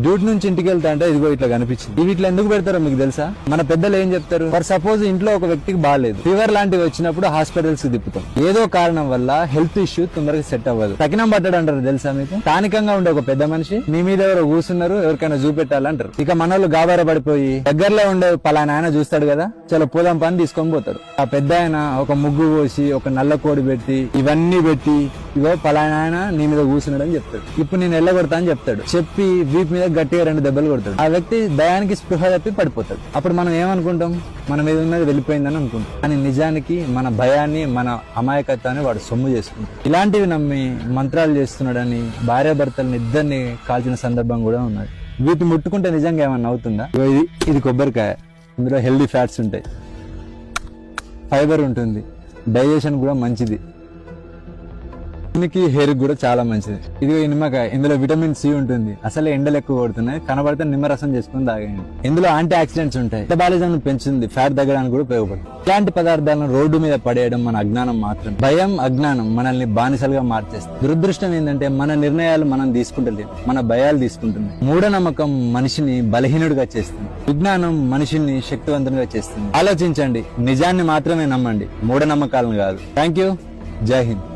Duty నుంచి ఇంటికి వెళ్తా అంటే ఇదిగో ఇట్లా కనిపించింది. వీటిలో ఎందుకు పెడతారో మీకు తెలుసా? మన పెద్దలు ఏం చెప్తారు, ఫర్ సపోజ్ ఇంట్లో ఒక వ్యక్తికి బాగాలేదు, ఫీవర్ లాంటివి వచ్చినప్పుడు హాస్పిటల్స్ కి తిప్పుతాం. ఏదో కారణం వల్ల హెల్త్ ఇష్యూ తొందరగా సెట్ అవ్వదు, తగినం పడ్డాడు అంటారు తెలుసా మీకు? స్థానికంగా ఉండే ఒక పెద్ద మనిషి మీ మీద ఎవరో కూర్చున్నారు, ఎవరికైనా చూపెట్టాలంటారు. ఇక మనోళ్ళు గాబరా పడిపోయి దగ్గరలో ఉండే పలానా ఆయన చూస్తాడు కదా, చలో పోదాం పని తీసుకొని పోతాడు. ఆ పెద్ద ఆయన ఒక ముగ్గు పోసి ఒక నల్ల కోడి పెట్టి ఇవన్నీ పెట్టి ఇగో పలానా ఆయన నీ మీద కూర్చున్నాడు అని చెప్తాడు. ఇప్పుడు నేను ఎల్లగొడతా అని చెప్తాడు. చెప్పి వీపు మీద గట్టిగా 2 దెబ్బలు కొడతాడు. ఆ వ్యక్తి దయానికి స్పృహ తప్పి పడిపోతాడు. అప్పుడు మనం ఏమనుకుంటాం, మన మీద ఉన్నది వెళ్ళిపోయిందని అనుకుంటాం. కానీ నిజానికి మన భయాన్ని, మన అమాయకత్వాన్ని వాడు సొమ్ము చేసుకుంటాడు. ఇలాంటివి నమ్మి మంత్రాలు చేస్తున్నాడని భార్యాభర్తలను ఇద్దరిని కాల్చిన సందర్భం కూడా ఉన్నది. వీటిని ముట్టుకుంటే నిజంగా ఏమన్నా అవుతుందా? ఇది కొబ్బరికాయ, ఇందులో హెల్దీ ఫ్యాట్స్ ఉంటాయి, ఫైబర్ ఉంటుంది, డైజెషన్ కూడా మంచిది, దీనికి హెయిర్ కూడా చాలా మంచిది. ఇది నిమ్మకాయ, ఇందులో విటమిన్ సి ఉంటుంది. అసలే ఎండలు ఎక్కువ కొడుతున్నాయి, కనబడితే నిమ్మరసం చేసుకుని తాగండి. ఇందులో యాంటీ ఆక్సిడెంట్స్ ఉంటాయి, మెటబాలిజం పెంచుతుంది, ఫ్యాట్ తగ్గడానికి కూడా ఉపయోగపడుతుంది. ఇలాంటి పదార్థాలను రోడ్డు మీద పడేయడం మన అజ్ఞానం మాత్రం. భయం, అజ్ఞానం మనల్ని బానిసలుగా మార్చేస్తుంది. దురదృష్టం ఏంటంటే మన నిర్ణయాలు మనం తీసుకుంటలేము, మన భయాలు తీసుకుంటున్నాయి. మూఢనమ్మకం మనిషిని బలహీనుడిగా చేస్తుంది, విజ్ఞానం మనిషిని శక్తివంతునిగా చేస్తుంది. ఆలోచించండి, నిజాన్ని మాత్రమే నమ్మండి, మూఢనమ్మకాలను కాదు. Thank you. జై హింద్.